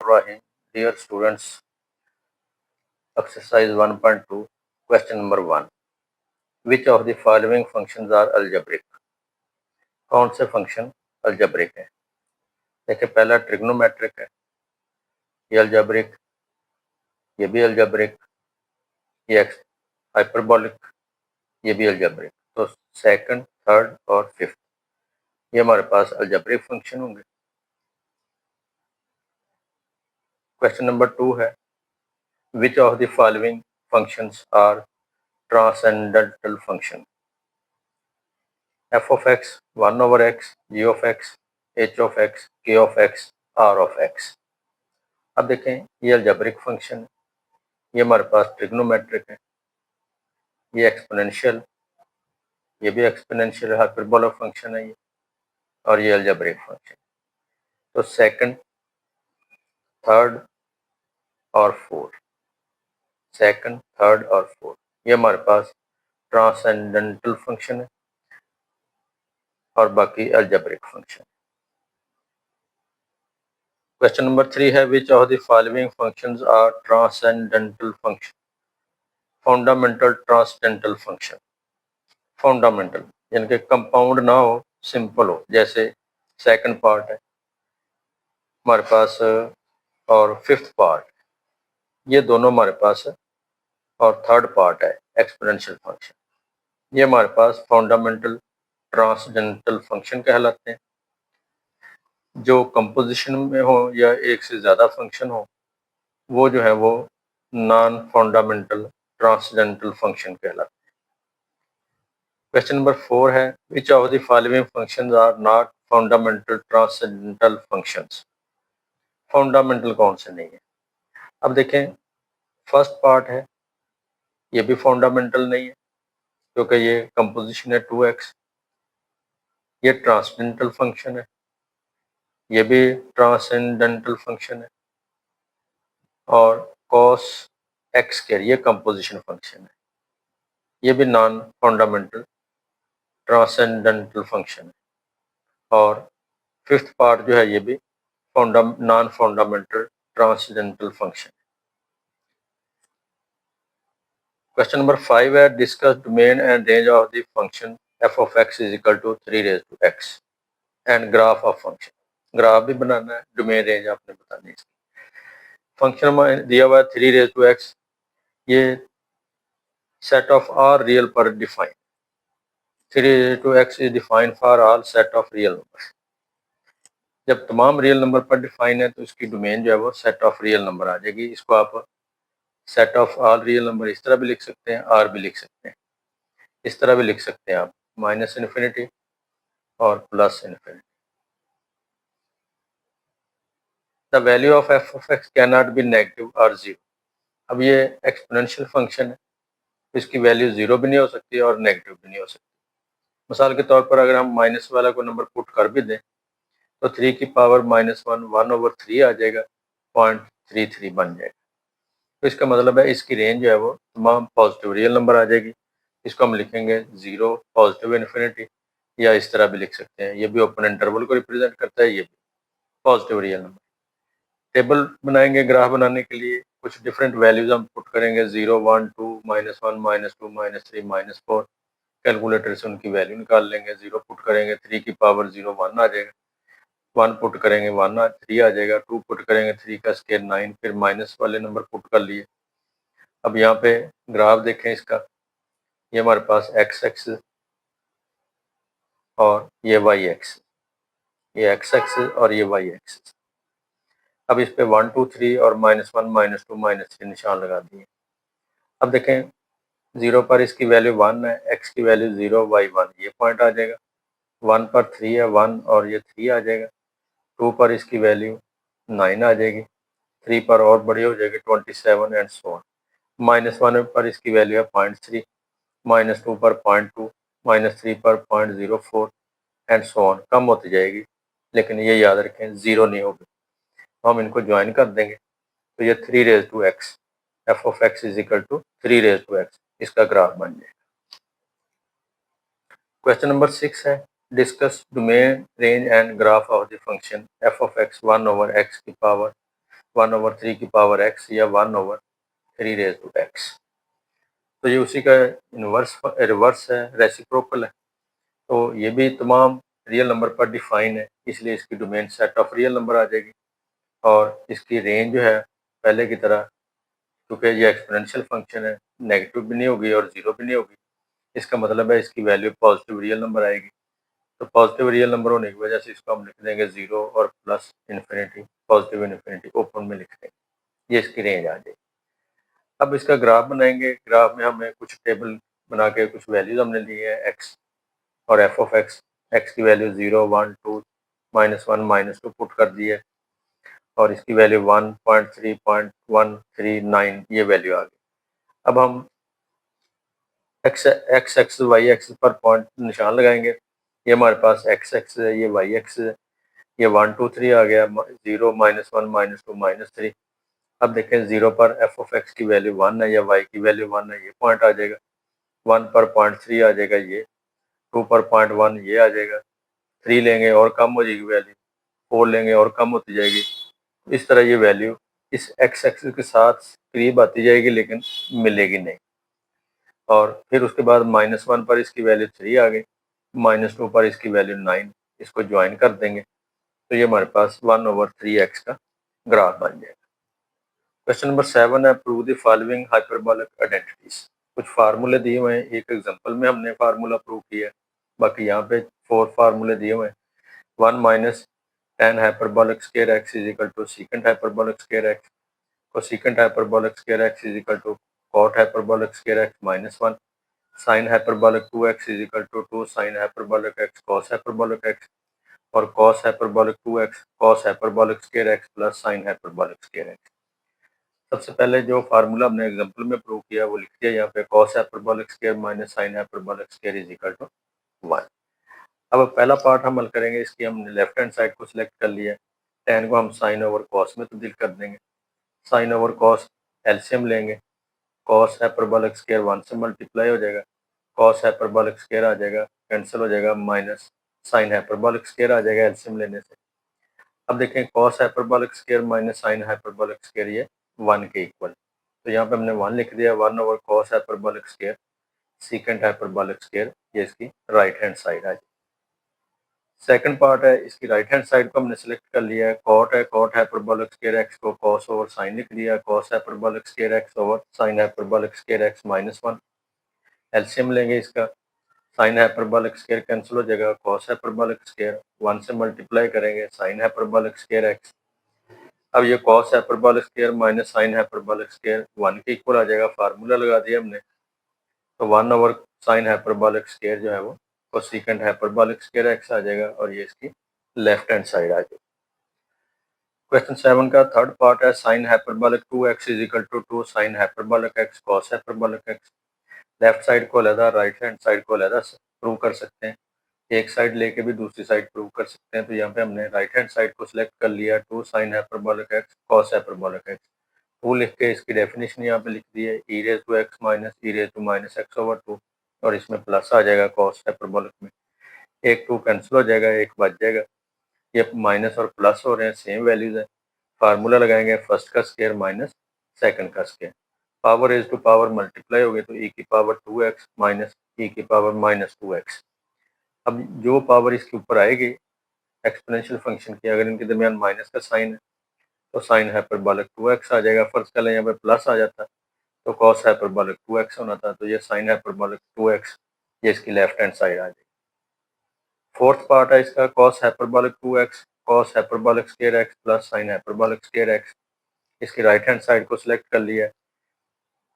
Rahim. Dear students, exercise 1.2, question number 1. Which of the following functions are algebraic? कौन से function algebraic है? देखिए पहला ट्रिग्नोमेट्रिक है, ये algebraic, ये भी algebraic, ये हाइपरबोलिक, ये भी algebraic. तो सेकंड, थर्ड और फिफ्थ ये हमारे पास algebraic फंक्शन होंगे. क्वेश्चन नंबर 2 है, which of the following functions are transcendental function? f of x, 1 over x, g of x, h of x, k of x, r of x. अब देखें ये algebraic function है, ये हमारे पास trigonometric है, ये एक्सपोनेंशियल, ये भी एक्सपोनेंशियल हाइपरबोलिक फंक्शन है ये, और ये अलजेब्रिक फंक्शन. तो सेकंड, थर्ड और फोर्थ, सेकंड, थर्ड और फोर्थ ये हमारे पास ट्रांसेंडेंटल फंक्शन है और बाकी अलजेब्रिक फंक्शन. क्वेश्चन नंबर 3 है, which of the following functions are transcendental function? Fundamental transcendental function. Fundamental यानी कि कंपाउंड ना हो, सिंपल हो, जैसे सेकंड पार्ट है हमारे पास और फिफ्थ पार्ट ये दोनों हमारे पास है, और थर्ड पार्ट है एक्सपोनेंशियल फंक्शन. ये हमारे पास फंडामेंटल ट्रांसेंडेंटल फंक्शन कहलाते हैं. जो कंपोजिशन में हो या एक से ज़्यादा फंक्शन हो वो जो है वो नॉन फंडामेंटल ट्रांसेंडेंटल फंक्शन कहलाते हैं. क्वेश्चन नंबर 4 है, which of the following functions are not fundamental transcendental functions? Fundamental कौन से नहीं है? अब देखें फर्स्ट पार्ट है, ये भी फंडामेंटल नहीं है क्योंकि ये कंपोजिशन है 2x. ये ट्रांसेंडेंटल फंक्शन है, ये भी ट्रांसेंडेंटल फंक्शन है, और cos x स्क्वायर ये कंपोजिशन फंक्शन है, ये भी नॉन फंडामेंटल ट्रांसेंडेंटल फंक्शन है. और फिफ्थ पार्ट जो है ये भी non fundamental transcendental function. Question number 5 है, discuss domain and range of the function f of x is equal to 3 raise to x and graph of function. Graph भी बनाना है, डोमेन रेंज आपने बतानी है. फंक्शन में दिया हुआ है 3 रेज टू x, ये सेट ऑफ आर रियल पर define. 3 raise to x is defined for all set of real number. जब तमाम रियल नंबर पर डिफाइन है तो इसकी डोमेन जो है वो सेट ऑफ रियल नंबर आ जाएगी. इसको आप set of all real number इस तरह भी लिख सकते हैं, आर भी लिख सकते हैं, इस तरह भी लिख सकते हैं आप, माइनस इन्फिनिटी और plus infinity. The value of F of x can not be negative और जीरो. अब ये एक्सपोनेंशियल फंक्शन है तो इसकी वैल्यू जीरो भी नहीं हो सकती और नेगेटिव भी नहीं हो सकती. मिसाल के तौर पर अगर हम माइनस वाला को नंबर पुट कर भी दें तो 3 की पावर -1 1/3 आ जाएगा, 0.33 बन जाएगा. तो इसका मतलब है इसकी रेंज जो है वो तमाम पॉजिटिव रियल नंबर आ जाएगी. इसको हम लिखेंगे 0 पॉजिटिव इन्फिनिटी, या इस तरह भी लिख सकते हैं, ये भी ओपन इंटरवल को रिप्रेजेंट करता है, ये भी पॉजिटिव रियल नंबर. टेबल बनाएंगे ग्राफ बनाने के लिए, कुछ डिफरेंट वैल्यूज हम पुट करेंगे, 0 1 2 -1 -2 -3 -4. कैलकुलेटर से उनकी वैल्यू निकाल लेंगे. 0 पुट करेंगे 3 की पावर 0 1 आ जाएगा, 1 पुट करेंगे 3 आ जाएगा, 2 पुट करेंगे 3 का स्केयर 9, फिर माइनस वाले नंबर पुट कर लिए. अब यहाँ पे ग्राफ देखें इसका, ये हमारे पास एक्स एक्सिस और ये वाई एक्सिस, ये एक्स एक्सिस और ये वाई एक्सिस. अब इस पे 1 2 3 और -1 -2 -3 निशान लगा दिए. अब देखें 0 पर इसकी वैल्यू 1 है, x की वैल्यू 0, y 1, ये पॉइंट आ जाएगा. 1 पर 3 है 1 और ये 3 आ जाएगा. 2 पर इसकी वैल्यू 9 आ जाएगी, 3 पर और बड़ी हो जाएगी 27 एंड सो ऑन. -1 पर इसकी वैल्यू है 0.3, -2 पर 0.2, -3 पर 0.04 एंड सो ऑन. कम होती जाएगी लेकिन ये याद रखें 0 नहीं होगी. तो हम इनको ज्वाइन कर देंगे तो ये 3 raise to x, f of x is equal to 3 raise to x, इसका ग्राफ बन जाएगा. क्वेश्चन नंबर 6 है, discuss domain range and graph of the function f of x 1 over x की पावर 1/3 की पावर x या 1/3 raise to x। तो ये उसी का रिवर्स है, रेसिप्रोकल है। तो ये भी तमाम रियल नंबर पर डिफाइन है, इसलिए इसकी domain set of real number आ जाएगी और इसकी रेंज जो है पहले की तरह, क्योंकि ये एक्सपोनेंशियल फंक्शन है, नेगेटिव भी नहीं होगी और जीरो भी नहीं होगी। इसका मतलब है इसकी वैल्यू पॉजिटिव रियल नंबर आएगी। तो पॉजिटिव रियल नंबर होने की वजह से इसको हम लिख देंगे 0 और plus infinity, positive infinity open में लिख देंगे। ये इसकी रेंज आ जाएगी। अब इसका ग्राफ बनाएंगे। ग्राफ में हमें कुछ टेबल बना के कुछ वैल्यूज हमने ली है एक्स और एफ ऑफ एक्स। एक्स की वैल्यू 0, 1, 2, -1, -2 पुट कर दी है और इसकी वैल्यू 1.3.139 ये वैल्यू आ गई। अब हम एक्स एक्स वाई एक्स पर पॉइंट निशान लगाएंगे। ये हमारे पास एक्स एक्स है, ये वाई एक्स है। ये 1, 2, 3 आ गया, 0, -1, -2, -3। अब देखें 0 पर एफ ऑफ एक्स की वैल्यू 1 है या वाई की वैल्यू 1 है, ये पॉइंट आ जाएगा। 1 पर 0.3 आ जाएगा ये, 2 पर 0.1 ये आ जाएगा, 3 लेंगे और कम हो जाएगी वैल्यू, 4 लेंगे और कम होती जाएगी। इस तरह ये वैल्यू इस एक्स एक्सिस के साथ करीब आती जाएगी लेकिन मिलेगी नहीं। और फिर उसके बाद -1 पर इसकी वैल्यू 3 आ गई, -2 पर इसकी वैल्यू 9, इसको ज्वाइन कर देंगे तो ये हमारे पास 1/3x का ग्राफ बन जाएगा। क्वेश्चन नंबर 7 है, prove the following hyperbolic identities. कुछ फार्मूले दिए हुए हैं, एक एग्जांपल में हमने फार्मूला प्रूव किया है, बाकी यहाँ पे 4 फार्मूले दिए हुए हैं। 1 minus tan hyperbolic square x is equal to secant hyperbolic square x, cosecant hyperbolic square x is equal to cot hyperbolic square x -1, sine hyperbolic 2x is equal to 2 sine hyperbolic x cos hyperbolic x, और cos hyperbolic 2x cos hyperbolic square x plus sine hyperbolic square x। सबसे पहले जो formula हमने example में prove किया वो लिख दिया यहाँ पे, cos hyperbolic square minus sine hyperbolic square is equal to 1। अब पहला पार्ट हम हल करेंगे। इसकी हमने लेफ्ट हैंड साइड को सिलेक्ट कर लिया है, tan को हम साइन ओवर cos में तब्दील कर देंगे। साइन ओवर cos एलसीएम लेंगे, cos हाइपरबोलिक स्क्वायर 1 से मल्टीप्लाई हो जाएगा, cos हाइपरबोलिक स्क्वायर आ जाएगा, कैंसिल हो जाएगा, माइनस साइन हाइपरबोलिक स्क्वायर आ जाएगा एलसीएम लेने से। अब देखें cos hyperbolic square minus sine hyperbolic square ये 1 के इक्वल, तो यहाँ पे हमने 1 लिख दिया, 1 over cos hyperbolic square secant hyperbolic square, ये इसकी राइट हैंड साइड आ जाए। सेकंड पार्ट है, इसकी राइट हैंड साइड को हमने सेलेक्ट कर लिया है, कॉट है, कॉट हाइपरबोलिक स्क्वायर एक्स को cos ओवर साइन लिख दिया, cos hyperbolic square x over sign hyperbolic square x -1। LCM लेंगे इसका, साइन हाइपरबोलिक स्क्वायर कैंसिल हो जाएगा, cos हाइपरबोलिक स्क्वायर 1 से मल्टीप्लाई करेंगे, साइन हाइपरबोलिक स्क्वायर एक्स। अब ये cos hyperbolic square minus sine hyperbolic square 1 के इक्वल आ जाएगा, फार्मूला लगा दिया हमने, तो 1 ओवर साइन हाइपरबोलिक स्क्वायर जो है वो कोसेकेंट हाइपरबोलिक स्क्वायर एक्स आ जाएगा और ये इसकी लेफ्ट हैंड साइड आ जाएगी। क्वेश्चन 7 का थर्ड पार्ट है, sine hyperbolic 2x is equal to 2 sine hyperbolic x cos hyperbolic x। Left side को अलग, राइट हैंड साइड को अलग प्रूव कर सकते हैं, एक साइड लेके भी दूसरी साइड प्रूव कर सकते हैं। तो यहाँ पे हमने राइट हैंड साइड को सिलेक्ट कर लिया, 2 sine hyperbolic x cos hyperbolic x। 2 लिख के इसकी डेफिनेशन यहाँ पे लिख दी है, e raise to x minus e raise to minus x over 2, और इसमें प्लस आ जाएगा cos हाइपरबोलिक में, एक 2 कैंसिल हो जाएगा, एक बच जाएगा। ये माइनस और प्लस हो रहे हैं, सेम वैल्यूज है। फार्मूला लगाएंगे, फर्स्ट का स्क्वायर माइनस सेकंड का square, power raise to power multiply हो गई तो e की पावर 2x माइनस e की पावर -2x। अब जो पावर इसके ऊपर आएगी एक्सपोनेंशियल फंक्शन की, अगर इनके दरमियान माइनस का साइन है तो साइन हाइपरबोलिक 2x आ जाएगा। फर्स्ट का यहाँ पे प्लस आ जाता तो cos हाइपरबोलिक 2x होना था, तो ये साइन हाइपरबोलिक 2x, ये इसकी लेफ्ट हैंड साइड आ जाएगी। फोर्थ पार्ट है इसका, cos hyperbolic 2x cos hyperbolic square x plus sine hyperbolic square x। इसकी राइट हैंड साइड को सिलेक्ट कर लिया है।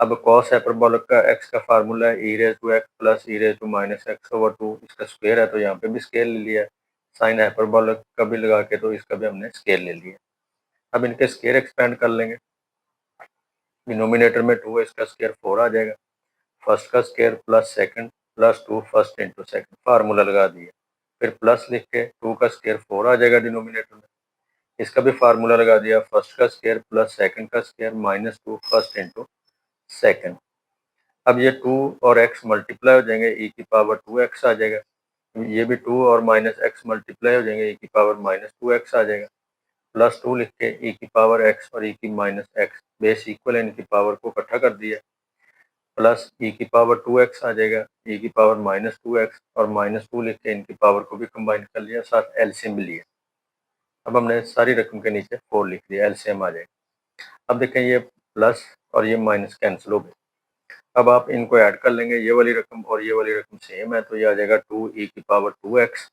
अब cos हाइपरबोलिक का x का फार्मूला है e raise to x plus e raise to minus x over 2, इसका स्क्वायर है तो यहाँ पे भी स्केयर ले लिया है। साइन हाइपरबोलिक का भी लगा के तो इसका भी हमने स्केयर ले लिया। अब इनके स्केयर एक्सपेंड कर लेंगे, डिनोमिनेटर में 2 है, इसका स्केयर 4 आ जाएगा, फर्स्ट का square plus second plus 2 first into second, formula लगा दिया। फिर प्लस लिख के 2 का स्केयर 4 आ जाएगा डिनोमिनेटर में, इसका भी फार्मूला लगा दिया, फर्स्ट का स्केयर प्लस सेकंड का स्केयर -2 फर्स्ट इंटू सेकंड। अब ये 2 और x मल्टीप्लाई हो जाएंगे, e की पावर 2x आ जाएगा, ये भी 2 और माइनस x मल्टीप्लाई हो जाएंगे, e की पावर -2x आ जाएगा। प्लस 2 लिख के ई की पावर एक्स और ई की माइनस एक्स बेस इक्वल है, इनकी पावर को इकट्ठा कर दिया, प्लस ई की पावर 2x आ जाएगा, ई की पावर माइनस 2x और माइनस 2 लिख के इनकी पावर को भी कंबाइन कर लिया, साथ एलसीएम भी लिया। अब हमने सारी रकम के नीचे 4 लिख दिया, एलसीएम आ जाएगा। अब देखें ये प्लस और ये माइनस कैंसिल हो गए। अब आप इनको ऐड कर लेंगे, ये वाली रकम और ये वाली रकम सेम है, तो ये आ जाएगा 2 ई की पावर 2x।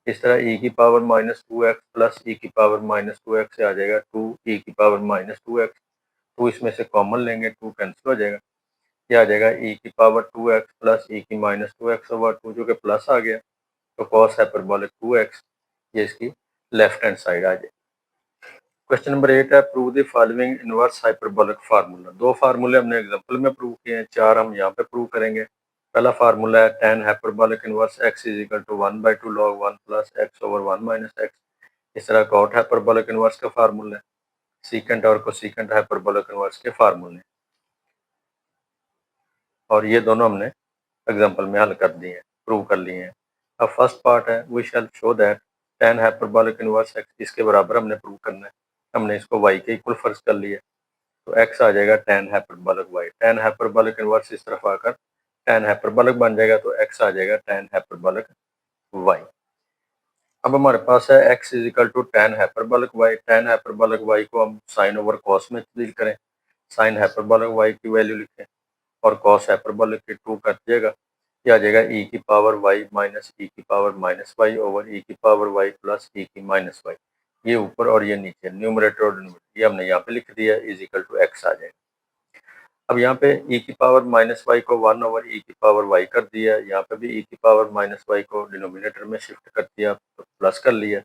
इस तरह ई की पावर माइनस 2x प्लस ई की पावर माइनस 2x से आ जाएगा 2 ई की पावर माइनस 2x। 2 इसमें से कॉमन लेंगे, 2 कैंसिल हो जाएगा, ये आ जाएगा ई की पावर 2x प्लस ई की माइनस 2x ओवर 2 जो कि प्लस आ गया, तो कॉस हाइपरबोलिक 2x, ये इसकी लेफ्ट हैंड साइड आ जाए। क्वेश्चन नंबर 8 है, prove the following inverse hyperbolic formula. दो फार्मूले हमने एग्जांपल में प्रूव किए हैं, चार हम यहाँ पे प्रूव करेंगे। पहला फार्मूला है tan hyperbolic inverse x is equal to 1/2 log 1 plus x over 1 minus x। इस तरह कॉट हाइपरबोलिक इनवर्स का फार्मूला है, सीकेंट और कोसीकेंट हाइपरबोलिक इनवर्स के फार्मूले, और ये दोनों हमने एग्जांपल में हल कर दिए हैं, प्रूव कर लिए हैं। अब फर्स्ट पार्ट है, we shall show that tan hyperbolic inverse x, इसके बराबर हमने प्रूव करना है। हमने इसको y के इक्वल फर्ज कर लिया, तो x आ जाएगा tan hyperbolic y। tan hyperbolic inverse इस तरफ आकर tan हाइपरबोलिक बन जाएगा, तो x आ जाएगा tan हाइपरबोलिक y। अब हमारे पास है x is equal to tan hyperbolic y। tan hyperbolic y को हम साइन ओवर कॉस में तब्दील करें, साइन हाइपरबोलिक y की वैल्यू लिखें और कॉस हाइपरबोलिक की 2 कर दिएगा, ये आ जाएगा ई की पावर y माइनस ई की पावर माइनस y ओवर ई की पावर y प्लस ई की माइनस y। ये ऊपर और ये नीचे, न्यूमरेटर और डिनोमिनेटर, ये हमने यहाँ पे लिख दिया, इज इक्वल टू x आ जाएगा। अब यहाँ पे ई की पावर माइनस वाई को 1 ओवर ई की पावर वाई कर दिया, यहाँ पे भी ई की पावर माइनस वाई को डिनोमिनेटर में शिफ्ट कर दिया, तो प्लस कर लिया।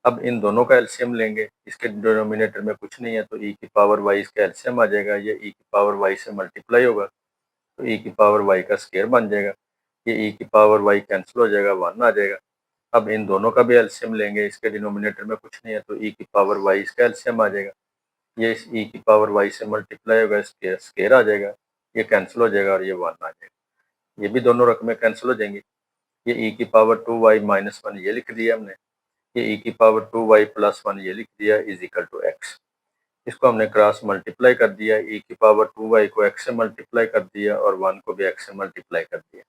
अब इन दोनों का एलसीएम लेंगे, इसके डिनोमिनेटर में कुछ नहीं है, तो ई की पावर वाई इसका एलसीएम आ जाएगा, ये ई की पावर वाई से मल्टीप्लाई होगा, तो ई की पावर वाई का स्केयर बन जाएगा, ये ई की पावर वाई कैंसिल हो जाएगा, 1 आ जाएगा। अब इन दोनों का भी एलसीएम लेंगे, इसके डिनोमिनेटर में कुछ नहीं है, तो ई की पावर वाई इसका एलसीएम आ जाएगा, ये इस ई की पावर वाई से मल्टीप्लाई होगा, स्केयर आ जाएगा, ये कैंसिल हो जाएगा और ये 1 आ जाएगा। ये भी दोनों रकमें कैंसिल हो जाएंगी। ये ई की पावर 2y माइनस 1 ये लिख दिया हमने, ये ई की पावर 2y प्लस 1 ये लिख दिया, इज इक्वल टू x। इसको हमने क्रॉस मल्टीप्लाई कर दिया, ई की पावर 2y को x से मल्टीप्लाई कर दिया और 1 को भी x से मल्टीप्लाई कर दिया।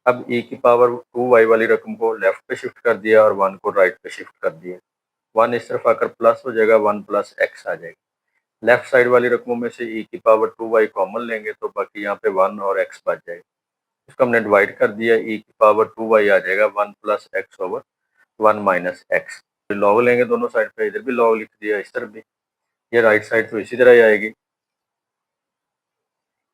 अब ई की पावर 2y वाली रकम को लेफ्ट पे शिफ्ट कर दिया और 1 को राइट पे शिफ्ट कर दिया, 1 इस तरफ आकर प्लस हो जाएगा, 1 प्लस x आ जाएगा। लेफ्ट साइड वाली रकमों में से ई की पावर 2y कॉमन लेंगे, तो बाकी यहाँ पे 1 और x बच जाएगा। इसको हमने डिवाइड कर दिया, ई की पावर 2y आ जाएगा 1 plus x over 1 minus x. Log लेंगे दोनों साइड पे, इधर भी लॉग लिख दिया, इस तरफ भी, ये राइट साइड तो इसी तरह ही आएगी।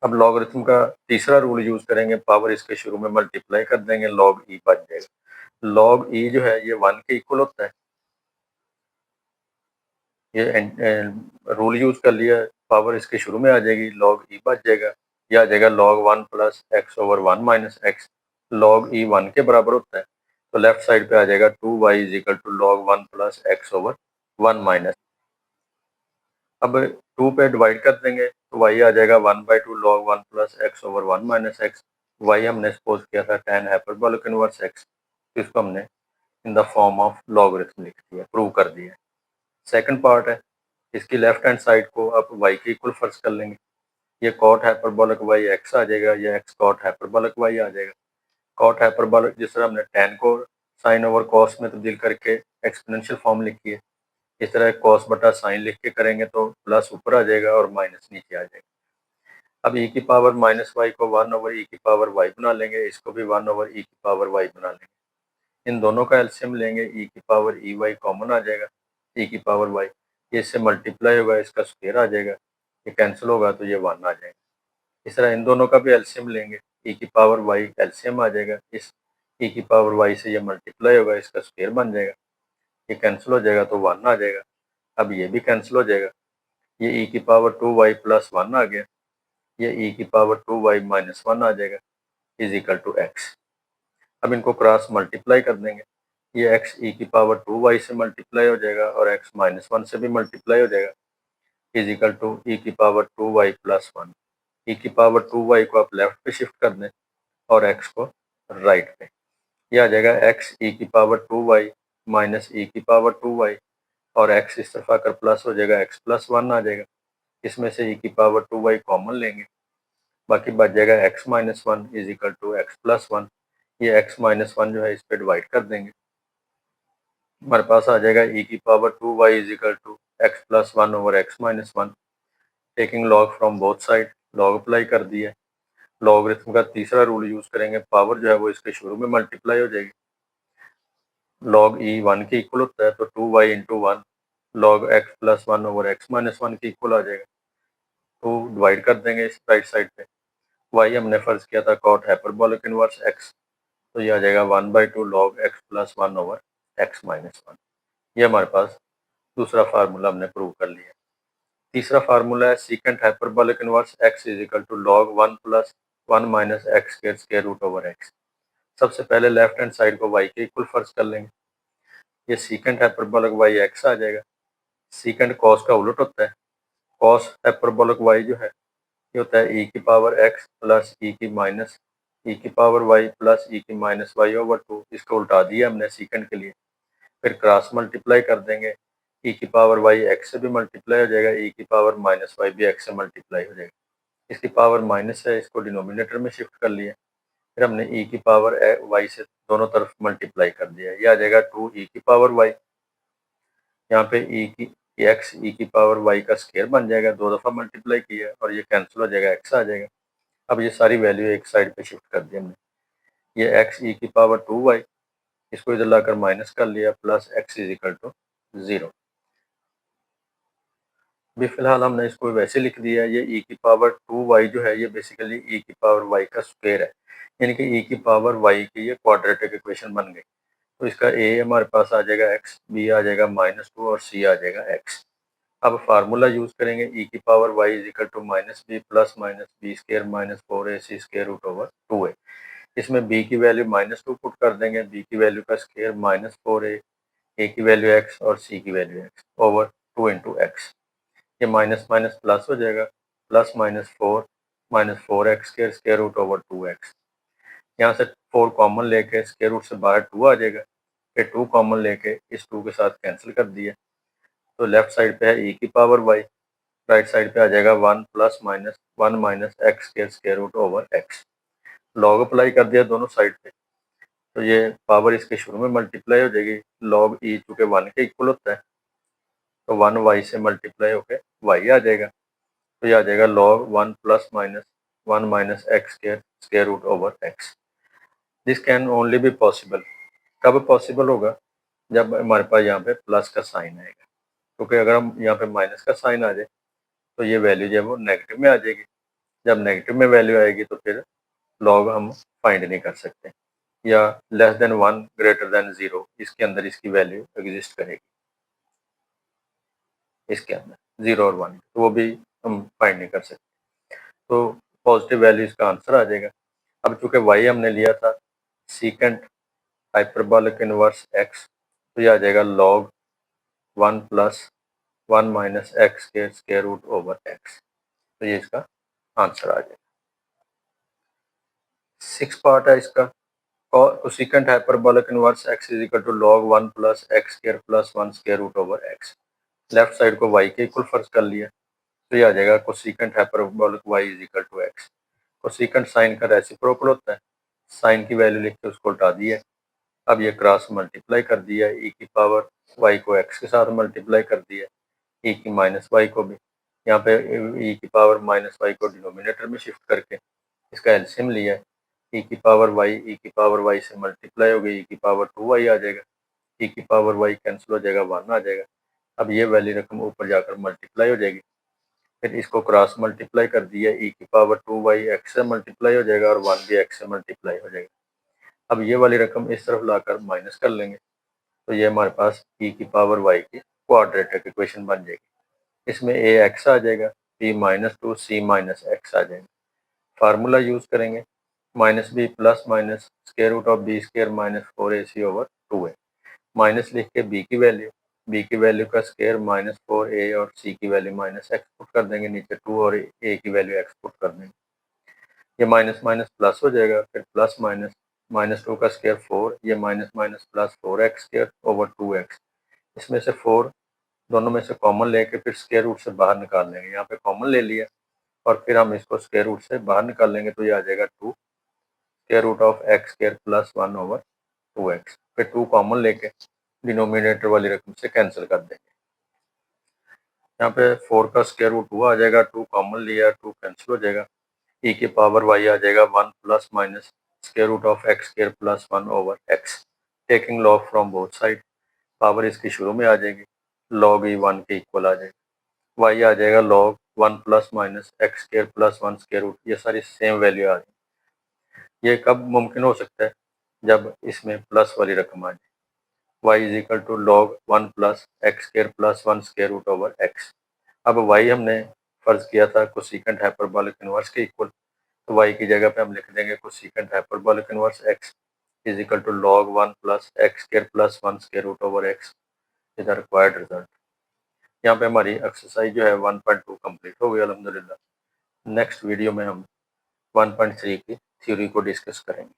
अब लॉगरिथम का तीसरा रूल यूज करेंगे, पावर इसके शुरू में मल्टीप्लाई कर देंगे, लॉग ई बच जाएगा। लॉग ई जो है ये 1 के इक्वल होता है, ये रूल यूज कर लिया, पावर इसके शुरू में आ जाएगी, लॉग ई बच जाएगा, ये आ जाएगा log 1 plus x over 1 minus x. Log e 1 के बराबर होता है, तो लेफ्ट साइड पे आ जाएगा 2y is equal to log 1 plus x over 1 minus. अब 2 पे डिवाइड कर देंगे, तो y आ जाएगा 1/2 log 1 plus x over 1 minus x. y हमने सपोज किया था tan हाइपरबोलिक इनवर्स x, तो इसको हमने in the form of logarithm लिख दिया, प्रूव कर दिया। सेकंड पार्ट है, इसकी लेफ्ट हैंड साइड को आप y के इक्वल फर्ज कर लेंगे, ये कॉट हाइपरबोलिक y x आ जाएगा, ये x कॉट हाइपरबोलिक y आ जाएगा। कॉट हाइपरबोलिक जिस तरह हमने tan को साइन ओवर कॉस में तब्दील करके एक्सपोनेंशियल फॉर्म लिखी है, इस तरह कॉस बटा साइन लिख के करेंगे, तो प्लस ऊपर आ जाएगा और माइनस नीचे आ जाएगा। अब ई की पावर माइनस वाई को 1 ओवर ई की पावर वाई बना लेंगे, इसको भी 1 ओवर ई की पावर वाई बना लेंगे। इन दोनों का एलसीएम लेंगे, ई की पावर ई वाई कॉमन आ जाएगा, ई की पावर वाई, ये इससे मल्टीप्लाई होगा, इसका स्क्वायर आ जाएगा, ये कैंसिल होगा, तो ये 1 आ जाएगा। इस तरह इन दोनों का भी एलसीएम लेंगे, ई की पावर वाई एलसीएम आ जाएगा, इस ई की पावर वाई से ये मल्टीप्लाई होगा, इसका स्क्वायर बन जाएगा, ये कैंसिल हो जाएगा, तो 1 आ जाएगा। अब ये भी कैंसिल हो जाएगा, ये ई की पावर 2y प्लस 1 आ गया, ये ई की पावर 2y माइनस 1 आ जाएगा, इज इक्वल टू एक्स। अब इनको क्रॉस मल्टीप्लाई कर देंगे, ये x ई की पावर 2y से मल्टीप्लाई हो जाएगा और x माइनस 1 से भी मल्टीप्लाई हो जाएगा, इज इक्वल टू ई की पावर 2y प्लस 1। ई की पावर 2y को आप लेफ्ट पे शिफ्ट कर दें और x को राइट पे, ये आ जाएगा x ई की पावर 2y माइनस ई की पावर 2y और x इस तरफ आकर प्लस हो जाएगा, x प्लस 1 आ जाएगा। इसमें से e की पावर 2y कॉमन लेंगे, बाकी बच जाएगा x minus 1 is equal to x plus 1। ये x माइनस 1 जो है इस पे डिवाइड कर देंगे, हमारे पास आ जाएगा e की power 2y is equal to x plus 1 over x minus 1। Taking log from both side, log apply कर दिया। लॉगरिथम का तीसरा रूल यूज करेंगे, पावर जो है वो इसके शुरू में मल्टीप्लाई हो जाएगी। लॉग ई 1 के इक्वल होता है तो 2y into 1 log x plus 1 over x minus 1 के इक्वल आ जाएगा। तो डिवाइड कर देंगे इस राइट साइड पे। y हमने फर्ज किया था कॉट हाइपरबोलिक इनवर्स x, तो ये आ जाएगा 1/2 log x plus 1 over x minus 1। ये हमारे पास दूसरा फार्मूला हमने प्रूव कर लिया। तीसरा फार्मूला है secant hyperbolic inverse x is equal to log 1 plus 1 minus x square root over x। सबसे पहले लेफ्ट हैंड साइड को y के इक्वल फर्ज कर लेंगे। ये सीकेंट हाइपरबोलिक y x आ जाएगा। सीकेंट कॉस का उलट होता है, कॉस हाइपरबोलिक y जो है ये होता है e की पावर x प्लस e की माइनस e की पावर y प्लस e की माइनस y ओवर 2। इसको उल्टा दिया हमने सीकेंट के लिए, फिर क्रॉस मल्टीप्लाई कर देंगे, e की पावर y x से भी मल्टीप्लाई हो जाएगा, e की पावर माइनस y भी x से मल्टीप्लाई हो जाएगा। इसकी पावर माइनस है, इसको डिनोमिनेटर में शिफ्ट कर लिया, फिर हमने e की पावर y से दोनों तरफ मल्टीप्लाई कर दिया। ये आ जाएगा 2e की पावर y। यहाँ पे e की x e की पावर y का स्क्वायर बन जाएगा, दो दफ़ा मल्टीप्लाई किया और ये कैंसिल हो जाएगा, x आ जाएगा। अब ये सारी वैल्यू एक साइड पे शिफ्ट कर दी हमने। ये x e की पावर 2y, इसको इधर लाकर माइनस कर लिया, plus x is equal to 0। अभी फिलहाल हमने इसको वैसे लिख दिया। ये e की पावर 2y जो है ये बेसिकली e की पावर y का स्क्वायर है, यानी कि e की पावर y की ये क्वाड्रेटिक इक्वेशन बन गई। तो इसका a हमारे पास आ जाएगा x, b आ जाएगा -2 और c आ जाएगा x। अब फार्मूला यूज करेंगे, e की power y is equal to minus B plus minus B square minus 4ac square root over 2a। इसमें b की वैल्यू -2 पुट कर देंगे, b की वैल्यू का स्क्वायर -4a, a की वैल्यू x और c की value x over 2 into x. ये माइनस माइनस प्लस हो जाएगा, plus -4 x square root over 2x। यहाँ से 4 कॉमन लेके स्क्वायर रूट से बाहर 2 आ जाएगा, फिर 2 कॉमन लेके इस 2 के साथ कैंसिल कर दिया। तो लेफ्ट साइड पे है e की पावर y, राइट साइड पे आ जाएगा 1 plus minus 1 minus x square root over x। Log apply कर दिया दोनों साइड पे, तो ये पावर इसके शुरू में मल्टीप्लाई हो जाएगी। लॉग e चूँकि 1 के इक्वल होता है तो 1 y से मल्टीप्लाई होके y आ जाएगा। तो ये आ जाएगा log 1 plus minus 1 minus x square root over x। This can only be possible, कब पॉसिबल होगा? जब हमारे पास यहाँ पे प्लस का साइन आएगा, क्योंकि अगर हम यहाँ पे माइनस का साइन आ जाए तो ये वैल्यू जो है वो नेगेटिव में आ जाएगी। जब नेगेटिव में वैल्यू आएगी तो फिर लॉग हम फाइंड नहीं कर सकते, या लेस देन 1 ग्रेटर देन 0 इसके अंदर इसकी वैल्यू एग्जिस्ट करेगी। इसके अंदर 0 और 1 तो वो भी हम फाइंड नहीं कर सकते। तो पॉजिटिव वैल्यू इसका आंसर आ जाएगा। अब चूंकि y हमने लिया था सीकेंट हाइपरबोलिक इनवर्स x, तो ये आ जाएगा लॉग 1 प्लस 1 माइनस एक्स के स्क्वायर रूट ओवर x। तो ये इसका आंसर आ जाएगा। 6 पार्ट है इसका। Cosecant hyperbolic inverse x is equal to log 1 plus x square plus 1 square root over x। Left side को y के इक्वल फर्ज कर लिया, तो ये आ जाएगा cosecant hyperbolic y is equal to x। Cosecant sine का रेसिप्रोकल होता है, साइन की वैल्यू लिख के उसको उल्टा दिया। अब ये क्रॉस मल्टीप्लाई कर दिया, e की पावर y को x के साथ मल्टीप्लाई कर दिया, e की माइनस y को भी। यहाँ पे e की पावर माइनस y को डिनोमिनेटर में शिफ्ट करके इसका एलसीएम लिया, e की पावर y e की पावर y से मल्टीप्लाई हो गई, e की पावर 2y आ जाएगा, e की पावर y कैंसिल हो जाएगा, 1 आ जाएगा। अब ये वाली रकम ऊपर जाकर मल्टीप्लाई हो जाएगी, फिर इसको क्रॉस मल्टीप्लाई कर दिया, e की पावर 2y x से मल्टीप्लाई हो जाएगा और 1 भी x से मल्टीप्लाई हो जाएगा। अब ये वाली रकम इस तरफ लाकर माइनस कर लेंगे, तो ये हमारे पास e की पावर y की क्वाड्रेटिक इक्वेशन बन जाएगी। इसमें a x आ जाएगा, b minus 2 c minus x आ जाएगा। फार्मूला यूज करेंगे, minus B plus minus square root of b square minus 4ac over 2a। Minus लिख के b की वैल्यू का स्क्वायर -4a और c की वैल्यू -x पुट कर देंगे, नीचे 2 और a की वैल्यू x पुट कर देंगे। ये माइनस माइनस प्लस हो जाएगा, फिर प्लस माइनस -2 का स्क्वायर 4, ये minus minus plus 4x square over 2x। इसमें से 4 दोनों में से कॉमन लेके फिर स्क्वायर रूट से बाहर निकाल लेंगे। यहाँ पे कॉमन ले लिया और फिर हम इसको स्क्वायर रूट से बाहर निकाल लेंगे तो ये आ जाएगा 2 square root of x square plus 1 over 2x। फिर 2 कॉमन लेके डिनोमिनेटर वाली रकम से कैंसिल कर देंगे। यहाँ पे 4 का स्क्वायर रूट हुआ आ जाएगा, 2 कॉमन लिया, 2 कैंसिल हो जाएगा, e की पावर y आ जाएगा 1 plus minus square root of x square plus 1 over x, taking log from both side. Power इसकी शुरू में आ जाएगी, लॉग ई 1 के इक्वल आ जाएगा, y आ जाएगा log 1 plus minus x square plus 1 square root, ये सारी सेम वैल्यू आ रही। ये कब मुमकिन हो सकता है? जब इसमें प्लस वाली रकम आ जाए। y is equal to log 1 plus x square plus 1 square root over x। अब y हमने फर्ज किया था कोसेकेंट हाइपरबोलिक इनवर्स के इक्वल, तो y की जगह पे हम लिख देंगे cosecant hyperbolic inverse x is equal to log 1 plus x square plus 1 square root over x is the required result. यहाँ पे हमारी एक्सरसाइज जो है 1.2 कंप्लीट हो गई अल्हम्दुलिल्लाह। नेक्स्ट वीडियो में हम 1.3 की थ्योरी को डिस्कस करेंगे।